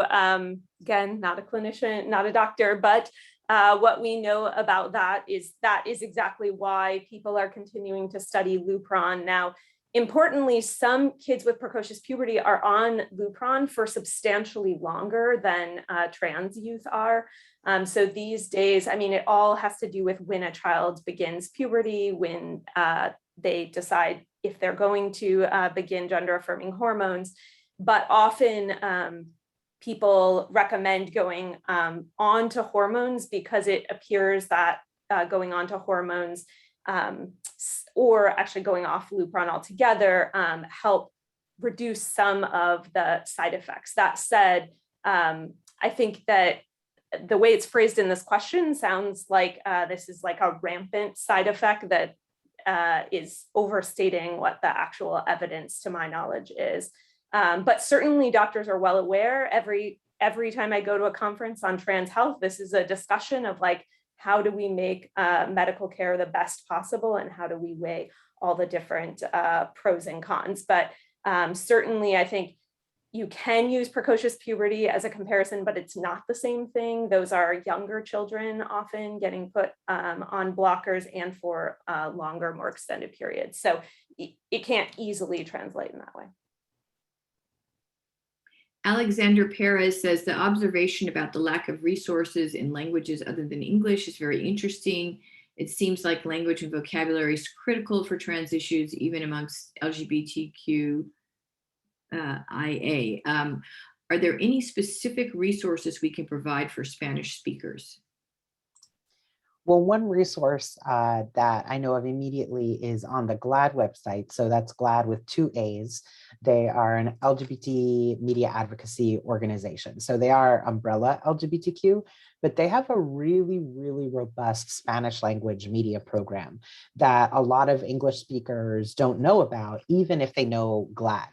again, not a clinician, not a doctor, but what we know about that is exactly why people are continuing to study Lupron. Now, importantly, some kids with precocious puberty are on Lupron for substantially longer than trans youth are. So these days, I mean, it all has to do with when a child begins puberty, when they decide if they're going to begin gender-affirming hormones. But often people recommend going on to hormones because it appears that going on to hormones or actually going off Lupron altogether help reduce some of the side effects. That said, I think that the way it's phrased in this question sounds like this is like a rampant side effect that is overstating what the actual evidence, to my knowledge, is. But certainly doctors are well aware. Every time I go to a conference on trans health, this is a discussion of like, how do we make medical care the best possible, and how do we weigh all the different pros and cons. But certainly I think you can use precocious puberty as a comparison, but it's not the same thing. Those are younger children often getting put on blockers and for longer, more extended periods. So it can't easily translate in that way. Alexander Perez says the observation about the lack of resources in languages other than English is very interesting. It seems like language and vocabulary is critical for trans issues, even amongst LGBTQIA. Are there any specific resources we can provide for Spanish speakers? Well, one resource that I know of immediately is on the GLAD website. So that's GLAD with 2 A's. They are an LGBT media advocacy organization. So they are umbrella LGBTQ, but they have a really, really robust Spanish language media program that a lot of English speakers don't know about, even if they know GLAD.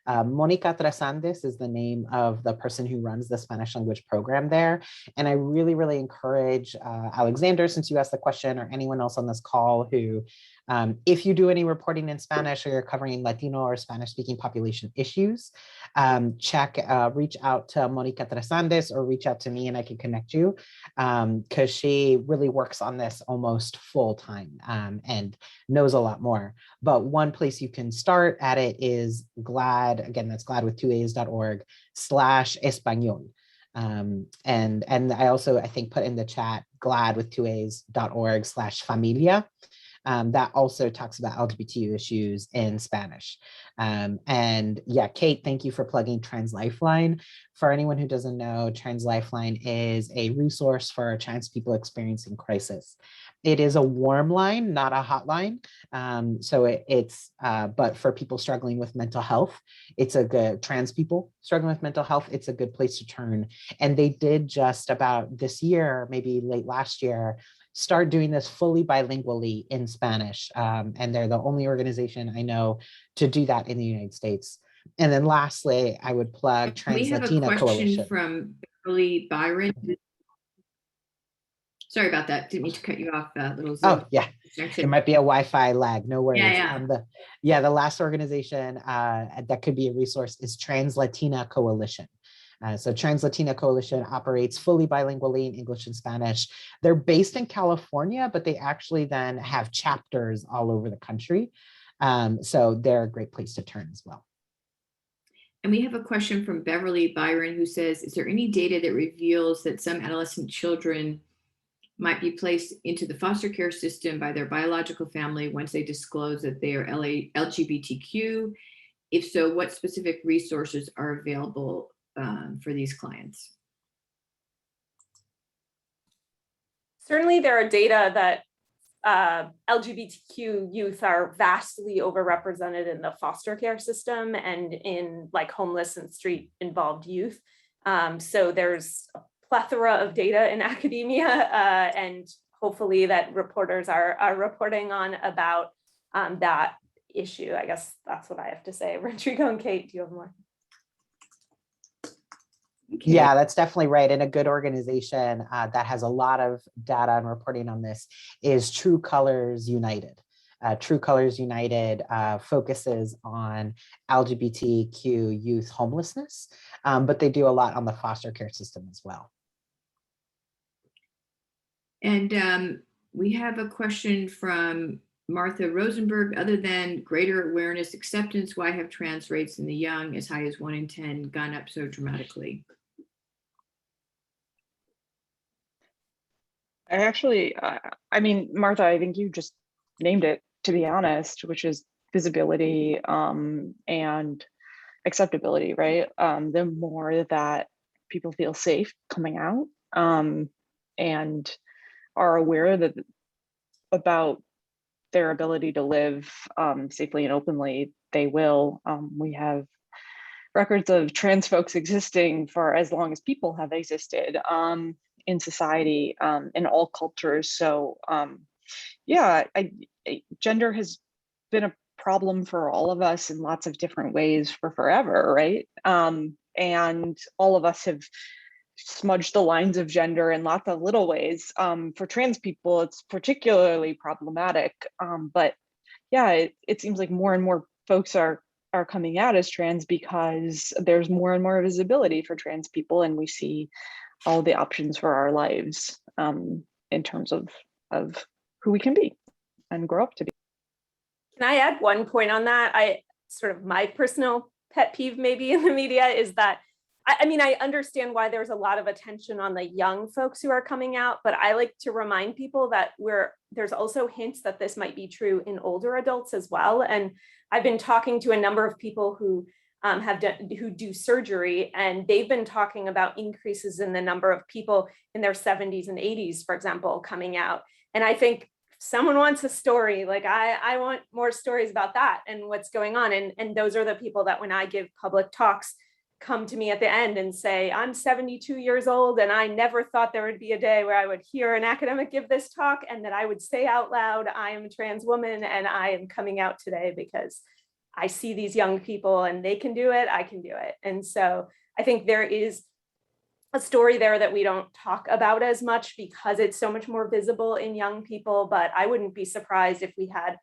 Mónica Trasandes is the name of the person who runs the Spanish language program there. And I really, really encourage Alexander, since you asked the question, or anyone else on this call who, if you do any reporting in Spanish or you're covering Latino or Spanish speaking population issues, reach out to Mónica Trasandes or reach out to me and I can connect you, because she really works on this almost full time and knows a lot more. But one place you can start at it is GLAD, again, that's GLAD with 2 A's.org/Español. And I also, I think, put in the chat GLAD with 2 A's.org/familia. that also talks about LGBTQ issues in Spanish. And yeah, Kate, thank you for plugging Trans Lifeline. For anyone who doesn't know, Trans Lifeline is a resource for trans people experiencing crisis. It is a warm line, not a hotline. But for people struggling with mental health, it's a good, trans people struggling with mental health, it's a good place to turn. And they did just about this year, maybe late last year, start doing this fully bilingually in Spanish. And they're the only organization I know to do that in the United States. And then lastly, I would plug We Trans have a Latina question Coalition. from Beverly Byron. Sorry about that. Didn't mean to cut you off. Little Zoom Oh yeah, connection. it might be a Wi-Fi lag. No worries. Yeah. The last organization that could be a resource is Trans Latina Coalition. So Trans Latina Coalition operates fully bilingually in English and Spanish. They're based in California, but they actually then have chapters all over the country. So they're a great place to turn as well. And we have a question from Beverly Byron who says, is there any data that reveals that some adolescent children might be placed into the foster care system by their biological family once they disclose that they are LGBTQ? If so, what specific resources are available for these clients? Certainly there are data that LGBTQ youth are vastly overrepresented in the foster care system and in like homeless and street involved youth. So there's a plethora of data in academia and hopefully that reporters are reporting on about that issue. I guess that's what I have to say. Rodrigo and Kate, do you have more? Okay. Yeah, that's definitely right. And a good organization that has a lot of data and reporting on this is True Colors United. True Colors United focuses on LGBTQ youth homelessness, but they do a lot on the foster care system as well. And we have a question from Martha Rosenberg. Other than greater awareness, acceptance, why have trans rates in the young as high as 1 in 10 gone up so dramatically? I mean, Martha, I think you just named it, to be honest, which is visibility and acceptability, right? The more that people feel safe coming out and are aware about their ability to live safely and openly, they will. We have records of trans folks existing for as long as people have existed in society, in all cultures. So yeah, gender has been a problem for all of us in lots of different ways for forever, right? And all of us have smudged the lines of gender in lots of little ways. For trans people, it's particularly problematic. But yeah, it seems like more and more folks are coming out as trans because there's more and more visibility for trans people, and we see all the options for our lives in terms of who we can be and grow up to be. Can I add one point on that? My personal pet peeve maybe in the media is that, I mean, I understand why there's a lot of attention on the young folks who are coming out, but I like to remind people that there's also hints that this might be true in older adults as well. And I've been talking to a number of people who who do surgery, and they've been talking about increases in the number of people in their 70s and 80s, for example, coming out. And I think someone wants a story, like I want more stories about that and what's going on. And those are the people that when I give public talks, come to me at the end and say, I'm 72 years old and I never thought there would be a day where I would hear an academic give this talk and that I would say out loud, I am a trans woman and I am coming out today because I see these young people and they can do it, I can do it. And so I think there is a story there that we don't talk about as much because it's so much more visible in young people, but I wouldn't be surprised if we had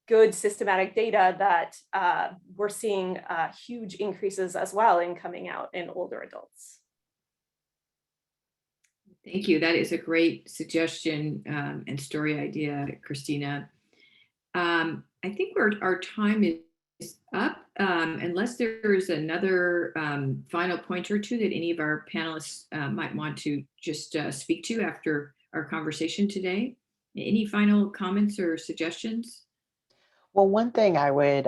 good systematic data that we're seeing huge increases as well in coming out in older adults. Thank you. That is a great suggestion and story idea, Christina. I think our time is up, unless there is another final point or two that any of our panelists might want to just speak to after our conversation today. Any final comments or suggestions? Well, one thing I would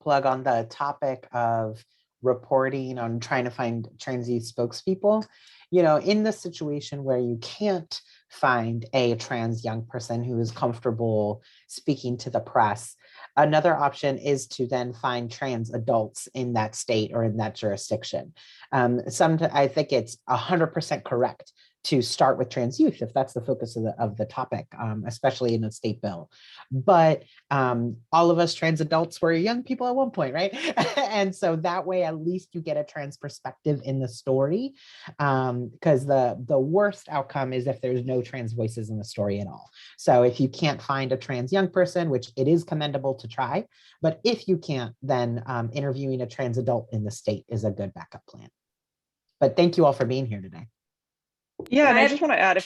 plug on the topic of reporting on trying to find trans youth spokespeople, in the situation where you can't find a trans young person who is comfortable speaking to the press, another option is to then find trans adults in that state or in that jurisdiction. I think it's 100% correct to start with trans youth if that's the focus of the topic, especially in a state bill. But all of us trans adults were young people at one point, right? And so that way, at least you get a trans perspective in the story, because the worst outcome is if there's no trans voices in the story at all. So if you can't find a trans young person, which it is commendable to try, but if you can't, then interviewing a trans adult in the state is a good backup plan. But thank you all for being here today. Yeah, and I just want to add,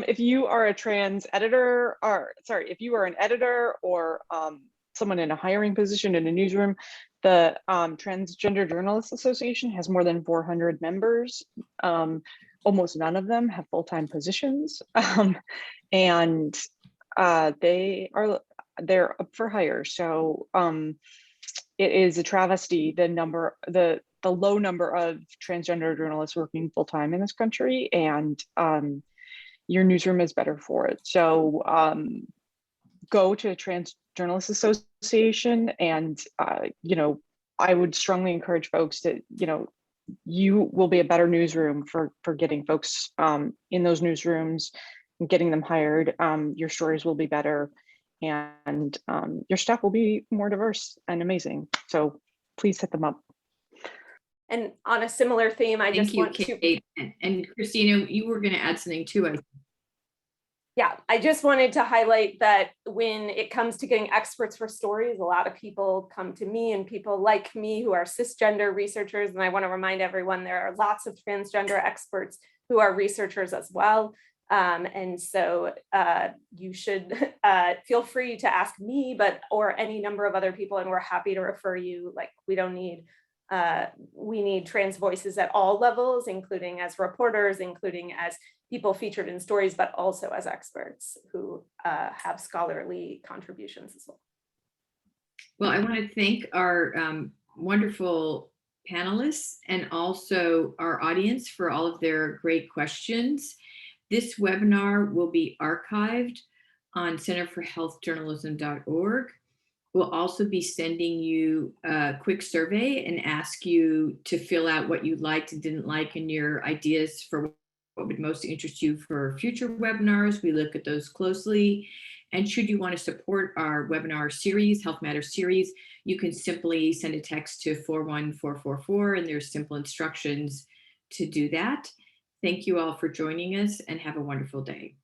if you are a trans editor, if you are an editor or someone in a hiring position in a newsroom, the Transgender Journalists Association has more than 400 members. Almost none of them have full-time positions, and they're up for hire. So it is a travesty the low number of transgender journalists working full-time in this country, and your newsroom is better for it. So go to Trans Journalists Association, and I would strongly encourage folks to, you will be a better newsroom for getting folks in those newsrooms and getting them hired. Your stories will be better, and your staff will be more diverse and amazing. So please hit them up. And on a similar theme, I Thank just you, want Kate. And Christina, you were going to add something too, I think. Yeah, I just wanted to highlight that when it comes to getting experts for stories, a lot of people come to me, and people like me who are cisgender researchers. And I want to remind everyone there are lots of transgender experts who are researchers as well. And so you should feel free to ask me, or any number of other people, and we're happy to refer you. Like, we need trans voices at all levels, including as reporters, including as people featured in stories, but also as experts who have scholarly contributions as well. Well, I want to thank our wonderful panelists and also our audience for all of their great questions. This webinar will be archived on centerforhealthjournalism.org. We'll also be sending you a quick survey and ask you to fill out what you liked and didn't like and your ideas for what would most interest you for future webinars. We look at those closely. And should you want to support our webinar series, Health Matters series, you can simply send a text to 41444, and there's simple instructions to do that. Thank you all for joining us, and have a wonderful day.